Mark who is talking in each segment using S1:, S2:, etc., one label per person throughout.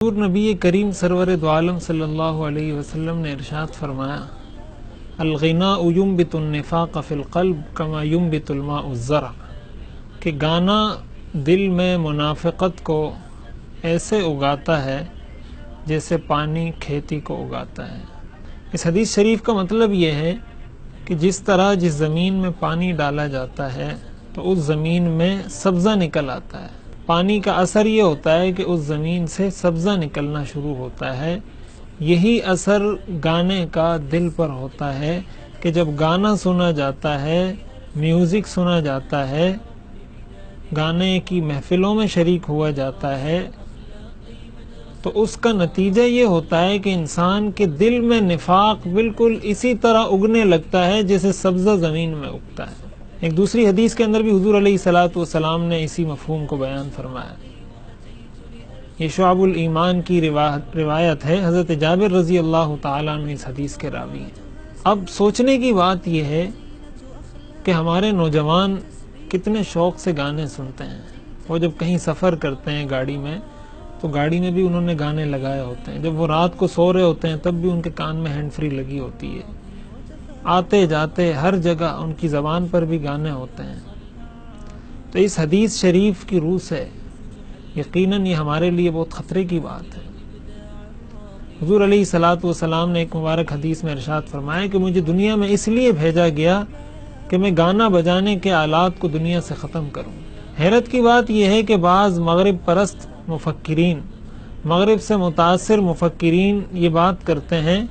S1: حضور نبی کریم سرور دو عالم صلی اللہ علیہ وسلم نے ارشاد فرمایا، الغناء ينبت النفاق فی القلب کما ينبت الماء الزرع، کہ گانا دل میں منافقت کو ایسے اگاتا ہے جیسے پانی کھیتی کو اگاتا ہے۔ اس حدیث شریف کا مطلب یہ ہے کہ جس طرح جس زمین میں پانی ڈالا جاتا ہے تو اس زمین میں سبزہ نکل آتا ہے۔ پانی کا اثر یہ ہوتا ہے کہ اس زمین سے سبزہ نکلنا شروع ہوتا ہے۔ یہی اثر گانے کا دل پر ہوتا ہے کہ جب گانا سنا جاتا ہے، میوزک سنا جاتا ہے، گانے کی محفلوں میں شریک ہوا جاتا ہے، تو اس کا نتیجہ یہ ہوتا ہے کہ انسان کے دل میں نفاق بالکل اسی طرح اگنے لگتا ہے جیسے سبزہ زمین میں اگتا ہے۔ ایک دوسری حدیث کے اندر بھی حضور علیہ الصلوۃ نے اسی مفہوم کو بیان فرمایا۔ یہ شعب الایمان کی روایت ہے، حضرت جابر رضی اللہ تعالیٰ عنہ اس حدیث کے راوی ہیں۔ اب سوچنے کی بات یہ ہے کہ ہمارے نوجوان کتنے شوق سے گانے سنتے ہیں۔ وہ جب کہیں سفر کرتے ہیں گاڑی میں تو گاڑی میں بھی انہوں نے گانے لگائے ہوتے ہیں، جب وہ رات کو سو رہے ہوتے ہیں تب بھی ان کے کان میں ہینڈ فری لگی ہوتی ہے، آتے جاتے ہر جگہ ان کی زبان پر بھی گانے ہوتے ہیں۔ تو اس حدیث شریف کی روح سے یقیناً یہ ہمارے لیے بہت خطرے کی بات ہے۔ حضور علیہ الصلوۃ نے ایک مبارک حدیث میں ارشاد فرمایا کہ مجھے دنیا میں اس لیے بھیجا گیا کہ میں گانا بجانے کے آلات کو دنیا سے ختم کروں۔ حیرت کی بات یہ ہے کہ بعض مغرب پرست مفکرین، مغرب سے متاثر مفکرین یہ بات کرتے ہیں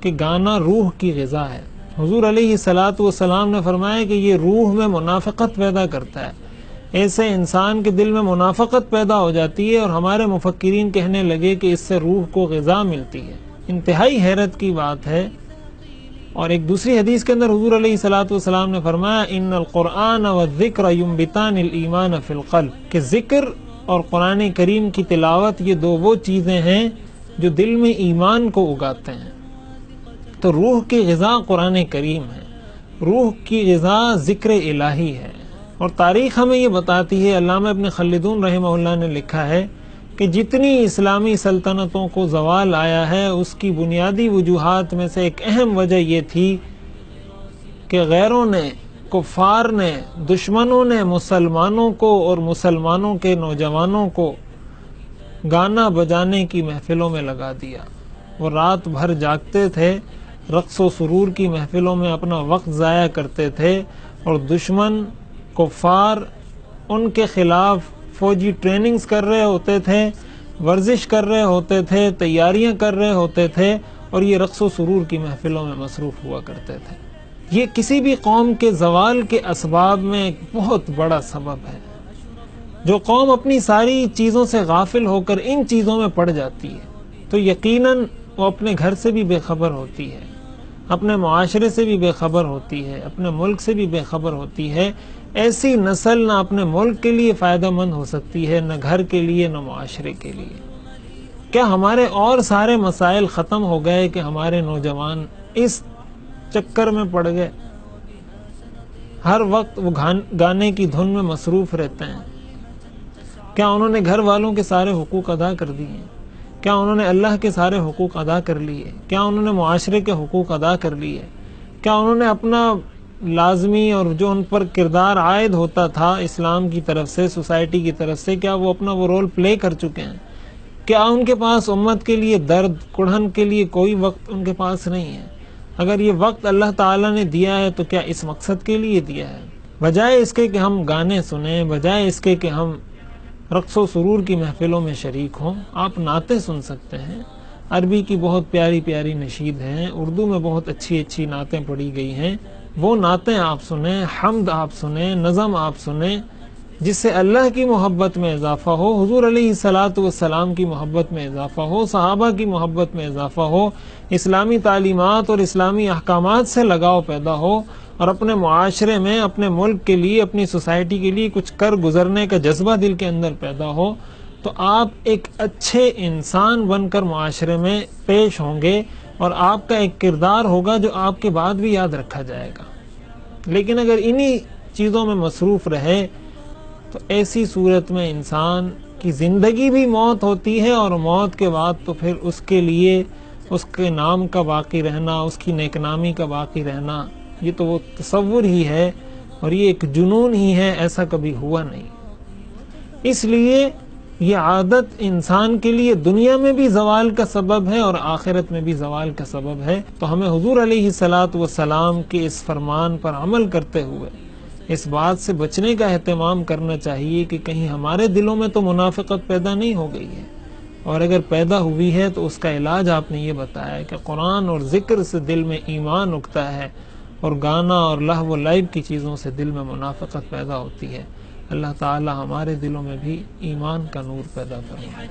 S1: کہ گانا روح کی غذا ہے۔ حضور علیہ الصلوۃ نے فرمایا کہ یہ روح میں منافقت پیدا کرتا ہے، ایسے انسان کے دل میں منافقت پیدا ہو جاتی ہے، اور ہمارے مفکرین کہنے لگے کہ اس سے روح کو غذا ملتی ہے۔ انتہائی حیرت کی بات ہے۔ اور ایک دوسری حدیث کے اندر حضور علیہ الصلوۃ نے فرمایا، ان القرآن والذکر ینبتان الایمان فی القلب، کہ ذکر اور قرآن کریم کی تلاوت یہ وہ چیزیں ہیں جو دل میں ایمان کو اگاتے ہیں۔ تو روح کی غذا قرآن کریم ہے، روح کی غذا ذکر الہی ہے۔ اور تاریخ ہمیں یہ بتاتی ہے، علامہ ابن خلدون رحمہ اللہ نے لکھا ہے کہ جتنی اسلامی سلطنتوں کو زوال آیا ہے اس کی بنیادی وجوہات میں سے ایک اہم وجہ یہ تھی کہ غیروں نے، کفار نے، دشمنوں نے مسلمانوں کو اور مسلمانوں کے نوجوانوں کو گانا بجانے کی محفلوں میں لگا دیا۔ وہ رات بھر جاگتے تھے، رقص و سرور کی محفلوں میں اپنا وقت ضائع کرتے تھے، اور دشمن، کفار ان کے خلاف فوجی ٹریننگز کر رہے ہوتے تھے، ورزش کر رہے ہوتے تھے، تیاریاں کر رہے ہوتے تھے، اور یہ رقص و سرور کی محفلوں میں مصروف ہوا کرتے تھے۔ یہ کسی بھی قوم کے زوال کے اسباب میں ایک بہت بڑا سبب ہے۔ جو قوم اپنی ساری چیزوں سے غافل ہو کر ان چیزوں میں پڑ جاتی ہے تو یقیناً وہ اپنے گھر سے بھی بے خبر ہوتی ہے، اپنے معاشرے سے بھی بے خبر ہوتی ہے، اپنے ملک سے بھی بے خبر ہوتی ہے۔ ایسی نسل نہ اپنے ملک کے لیے فائدہ مند ہو سکتی ہے، نہ گھر کے لیے، نہ معاشرے کے لیے۔ کیا ہمارے اور سارے مسائل ختم ہو گئے کہ ہمارے نوجوان اس چکر میں پڑ گئے؟ ہر وقت وہ گانے کی دھن میں مصروف رہتے ہیں۔ کیا انہوں نے گھر والوں کے سارے حقوق ادا کر دیے؟ کیا انہوں نے اللہ کے سارے حقوق ادا کر لیے؟ کیا انہوں نے معاشرے کے حقوق ادا کر لیے؟ کیا انہوں نے اپنا لازمی اور جو ان پر کردار عائد ہوتا تھا اسلام کی طرف سے، سوسائٹی کی طرف سے، کیا وہ اپنا وہ رول پلے کر چکے ہیں؟ کیا ان کے پاس امت کے لیے درد کڑھن کے لیے کوئی وقت ان کے پاس نہیں ہے؟ اگر یہ وقت اللہ تعالیٰ نے دیا ہے تو کیا اس مقصد کے لیے دیا ہے؟ بجائے اس کے کہ ہم گانے سنیں، بجائے اس کے کہ ہم رقص و سرور کی محفلوں میں شریک ہوں، آپ نعتیں سن سکتے ہیں۔ عربی کی بہت پیاری پیاری نشید ہیں، اردو میں بہت اچھی اچھی نعتیں پڑھی گئی ہیں، وہ نعتیں آپ سنیں، حمد آپ سنیں، نظم آپ سنیں، جس سے اللہ کی محبت میں اضافہ ہو، حضور علیہ الصلوۃ کی محبت میں اضافہ ہو، صحابہ کی محبت میں اضافہ ہو، اسلامی تعلیمات اور اسلامی احکامات سے لگاؤ پیدا ہو، اور اپنے معاشرے میں، اپنے ملک کے لیے، اپنی سوسائٹی کے لیے کچھ کر گزرنے کا جذبہ دل کے اندر پیدا ہو، تو آپ ایک اچھے انسان بن کر معاشرے میں پیش ہوں گے، اور آپ کا ایک کردار ہوگا جو آپ کے بعد بھی یاد رکھا جائے گا۔ لیکن اگر انہی چیزوں میں مصروف رہے تو ایسی صورت میں انسان کہ زندگی بھی موت ہوتی ہے، اور موت کے بعد تو پھر اس کے لیے اس کے نام کا باقی رہنا، اس کی نیک نامی کا باقی رہنا، یہ تو وہ تصور ہی ہے اور یہ ایک جنون ہی ہے، ایسا کبھی ہوا نہیں۔ اس لیے یہ عادت انسان کے لیے دنیا میں بھی زوال کا سبب ہے اور آخرت میں بھی زوال کا سبب ہے۔ تو ہمیں حضور علیہ السلام کے اس فرمان پر عمل کرتے ہوئے اس بات سے بچنے کا اہتمام کرنا چاہیے کہ کہیں ہمارے دلوں میں تو منافقت پیدا نہیں ہو گئی ہے، اور اگر پیدا ہوئی ہے تو اس کا علاج آپ نے یہ بتایا کہ قرآن اور ذکر سے دل میں ایمان اگتا ہے، اور گانا اور لہو و لعب کی چیزوں سے دل میں منافقت پیدا ہوتی ہے۔ اللہ تعالی ہمارے دلوں میں بھی ایمان کا نور پیدا فرمائے۔